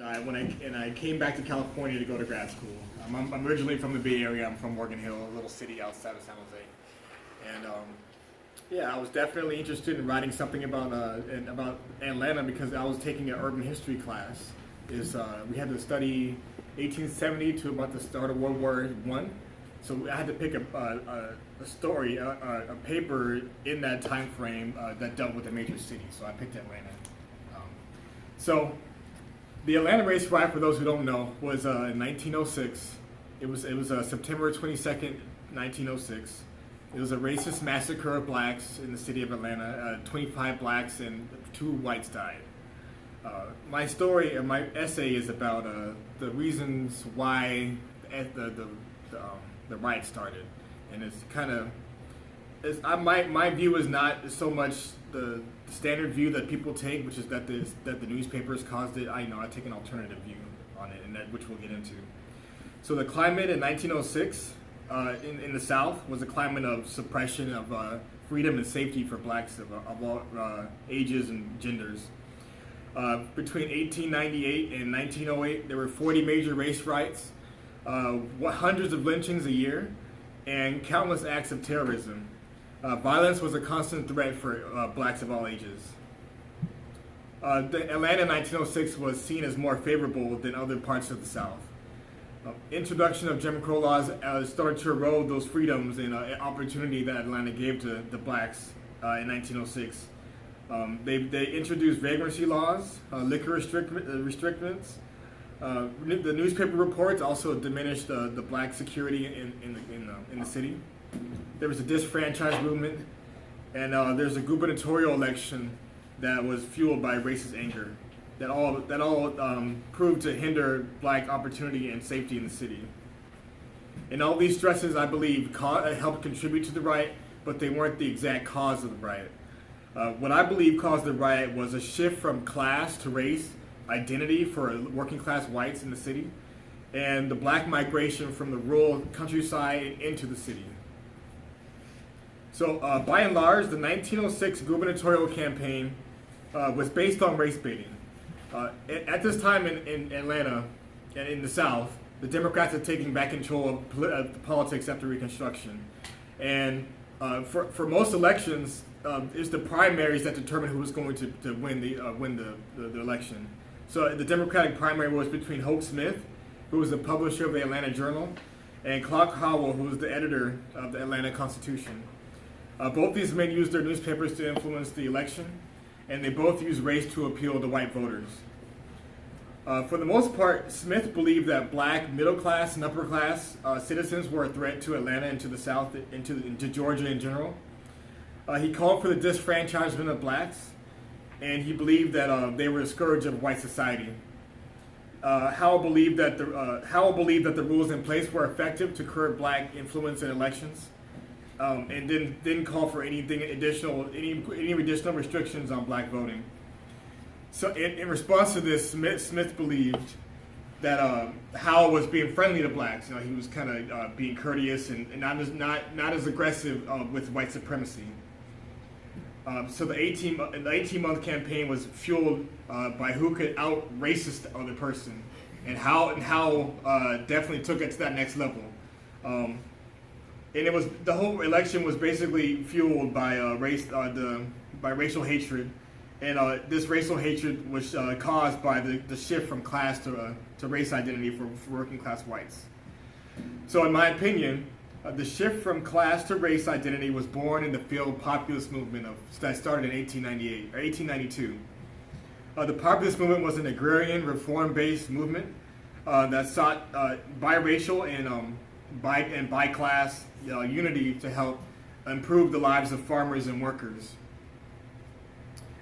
I came back to California to go to grad school. I'm originally from the Bay Area. I'm from Morgan Hill, a little city outside of San Jose. And yeah, I was definitely interested in writing something about Atlanta because I was taking an urban history class. We had to study 1870 to about the start of World War I. So I had to pick a story, a paper in that time frame that dealt with a major city. So I picked Atlanta. So the Atlanta race riot, for those who don't know, was in 1906. It was September 22nd, 1906. It was a racist massacre of blacks in the city of Atlanta. 25 blacks and 2 whites died. My story, my essay, is about the reasons why the riot started, and it's kind of my view is not so much the standard view that people take, which is that the newspapers caused it. I take an alternative view on it, and which we'll get into. So the climate in 1906 in the South was a climate of suppression of freedom and safety for blacks of all ages and genders. Between 1898 and 1908, there were 40 major race riots, hundreds of lynchings a year, and countless acts of terrorism. Violence was a constant threat for blacks of all ages. The Atlanta in 1906 was seen as more favorable than other parts of the South. Introduction of Jim Crow laws started to erode those freedoms and opportunity that Atlanta gave to the blacks in 1906. They introduced vagrancy laws, liquor restrictions. The newspaper reports also diminished the black security in the city. There was a disfranchised movement, and there's a gubernatorial election that was fueled by racist anger. That all proved to hinder black opportunity and safety in the city. And all these stresses, I believe, helped contribute to the riot, but they weren't the exact cause of the riot. What I believe caused the riot was a shift from class to race identity for working class whites in the city, and the black migration from the rural countryside into the city. So by and large, the 1906 gubernatorial campaign was based on race baiting. At this time in Atlanta and in the South, the Democrats had taken back control of politics after Reconstruction. And for most elections, it's the primaries that determine who was going to win the election. So the Democratic primary was between Hope Smith, who was the publisher of the Atlanta Journal, and Clark Howell, who was the editor of the Atlanta Constitution. Both these men used their newspapers to influence the election, and they both used race to appeal to white voters. For the most part, Smith believed that black middle class and upper class citizens were a threat to Atlanta and to the South, into Georgia in general. He called for the disfranchisement of blacks, and he believed that they were a scourge of white society. Howell believed that the rules in place were effective to curb black influence in elections, and didn't call for any additional restrictions on black voting. So in response to this, Smith believed that Howell was being friendly to blacks. He was kind of being courteous and not as aggressive with white supremacy. So the 18-month campaign was fueled by who could out racist the other person, and Howell definitely took it to that next level. And the whole election was basically fueled by by racial hatred, and this racial hatred was caused by the shift from class to race identity for working class whites. So in my opinion, the shift from class to race identity was born in the field populist movement that started in 1898 or 1892. The populist movement was an agrarian, reform-based movement that sought biracial and bi-class unity to help improve the lives of farmers and workers.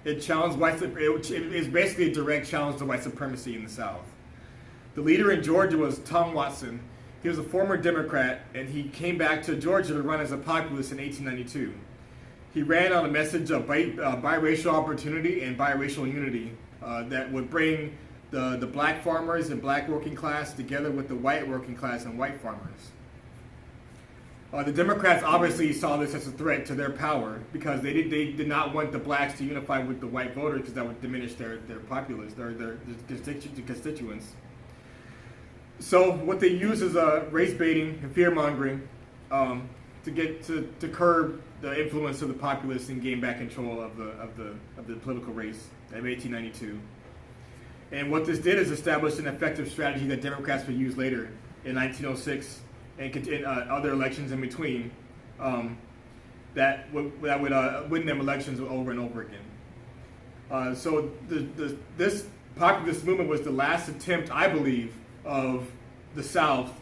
It challenged it is basically a direct challenge to white supremacy in the South. The leader in Georgia was Tom Watson. He was a former Democrat, and he came back to Georgia to run as a populist in 1892. He ran on a message of biracial opportunity and biracial unity that would bring the black farmers and black working class together with the white working class and white farmers. The Democrats obviously saw this as a threat to their power because they did not want the blacks to unify with the white voters because that would diminish their populace, their constituents. So what they use is race baiting and fear mongering to curb the influence of the populace and gain back control of the political race of 1892. And what this did is establish an effective strategy that Democrats would use later in 1906 and in other elections in between that would win them elections over and over again. So this populist movement was the last attempt, I believe, of the South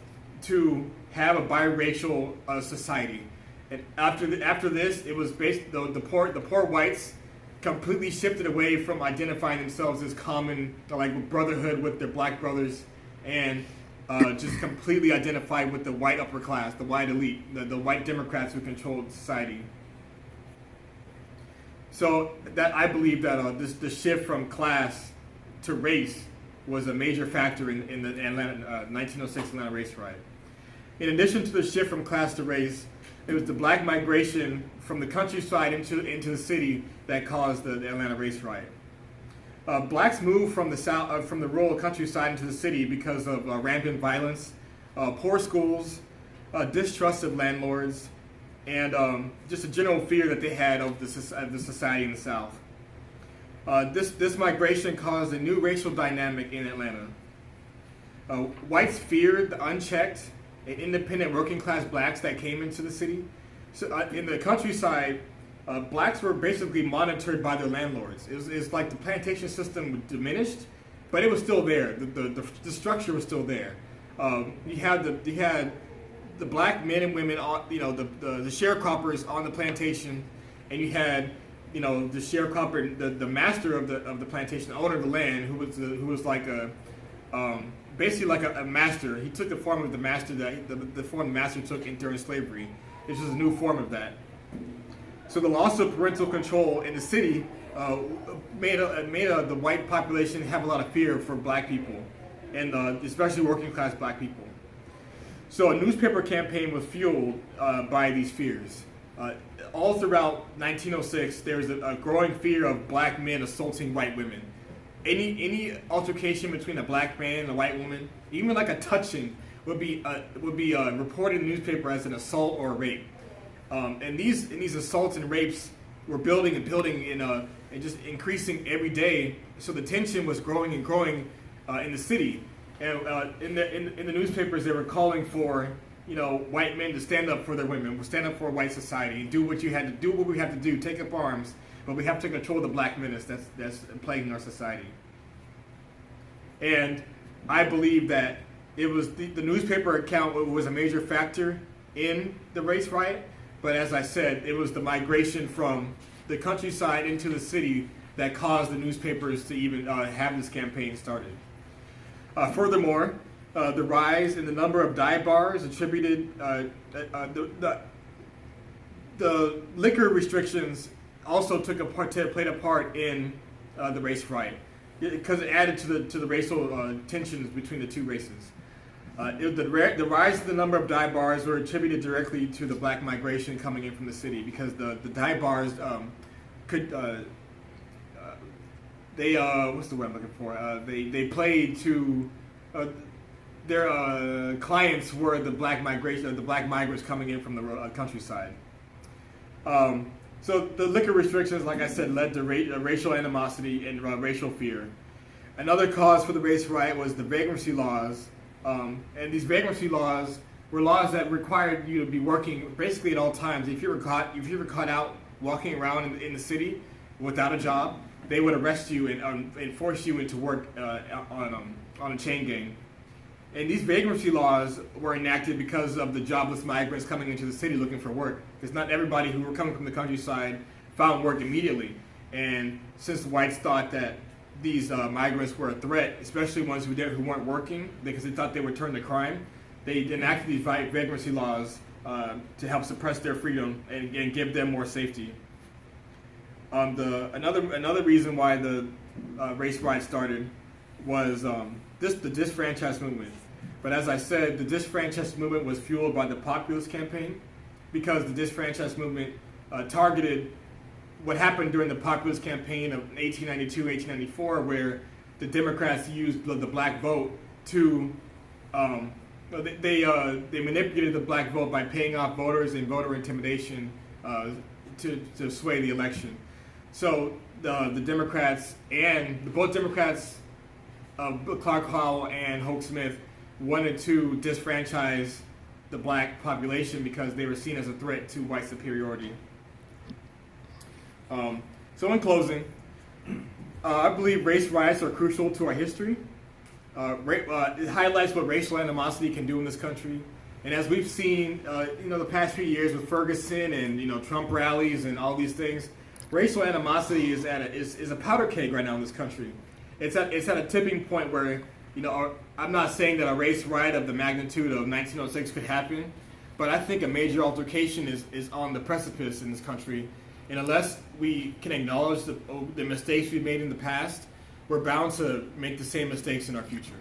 to have a biracial society. And after this, it was the poor whites completely shifted away from identifying themselves as common, like brotherhood with their black brothers, and just completely identified with the white upper class, the white elite, the white Democrats who controlled society. So that I believe that the shift from class to race was a major factor in the Atlanta 1906 Atlanta race riot. In addition to the shift from class to race, it was the black migration from the countryside into the city that caused the Atlanta race riot. Blacks moved from the rural countryside into the city because of rampant violence, poor schools, distrust of landlords, and just a general fear that they had of the society in the South. This migration caused a new racial dynamic in Atlanta. Whites feared the unchecked and independent working class blacks that came into the city. So in the countryside, blacks were basically monitored by their landlords. It's like the plantation system diminished, but it was still there. The structure was still there. You had the black men and women, the sharecroppers on the plantation, and you had the sharecropper, the master of the plantation, the owner of the land, who was like basically like a master. He took the form of the master the form the master took during slavery. This is a new form of that. So the loss of parental control in the city made the white population have a lot of fear for black people, and especially working class black people. So a newspaper campaign was fueled by these fears. All throughout 1906, there was a growing fear of black men assaulting white women. Any altercation between a black man and a white woman, even like a touching, would be reported in the newspaper as an assault or a rape. And these assaults and rapes were building and just increasing every day. So the tension was growing and growing in the city. And in the newspapers, they were calling for white men to stand up for their women, stand up for white society, and do what we have to do, take up arms, but we have to control the black menace that's plaguing our society. And I believe that it was the newspaper account was a major factor in the race riot. But as I said, it was the migration from the countryside into the city that caused the newspapers to even have this campaign started. Furthermore, the rise in the number of dive bars attributed the liquor restrictions also played a part in the race riot because it added to the racial tensions between the two races. The rise of the number of dive bars were attributed directly to the black migration coming in from the city because the dive bars what's the word I'm looking for? They played to their clients were the black migrants coming in from the countryside. So the liquor restrictions, like I said, led to racial animosity and racial fear. Another cause for the race riot was the vagrancy laws. And these vagrancy laws were laws that required you to be working basically at all times. If you were caught out walking around in the city without a job, they would arrest you and force you into work on a chain gang. And these vagrancy laws were enacted because of the jobless migrants coming into the city looking for work. Because not everybody who were coming from the countryside found work immediately. And since the whites thought that these migrants were a threat, especially ones who weren't working, because they thought they would turn to crime, they enacted these vagrancy laws to help suppress their freedom and give them more safety. Another reason why the race riot started was the disfranchised movement. But as I said, the disfranchised movement was fueled by the populist campaign, because the disfranchised movement targeted what happened during the populist campaign of 1892, 1894, where the Democrats used the black vote to they manipulated the black vote by paying off voters and voter intimidation to sway the election. So the Democrats and both Democrats, Clark Howell and Hoke Smith, wanted to disfranchise the black population because they were seen as a threat to white superiority. So in closing, I believe race riots are crucial to our history. It highlights what racial animosity can do in this country. And as we've seen, the past few years with Ferguson and Trump rallies and all these things, racial animosity is a powder keg right now in this country. It's at a tipping point where I'm not saying that a race riot of the magnitude of 1906 could happen, but I think a major altercation is on the precipice in this country. And unless we can acknowledge the mistakes we've made in the past, we're bound to make the same mistakes in our future.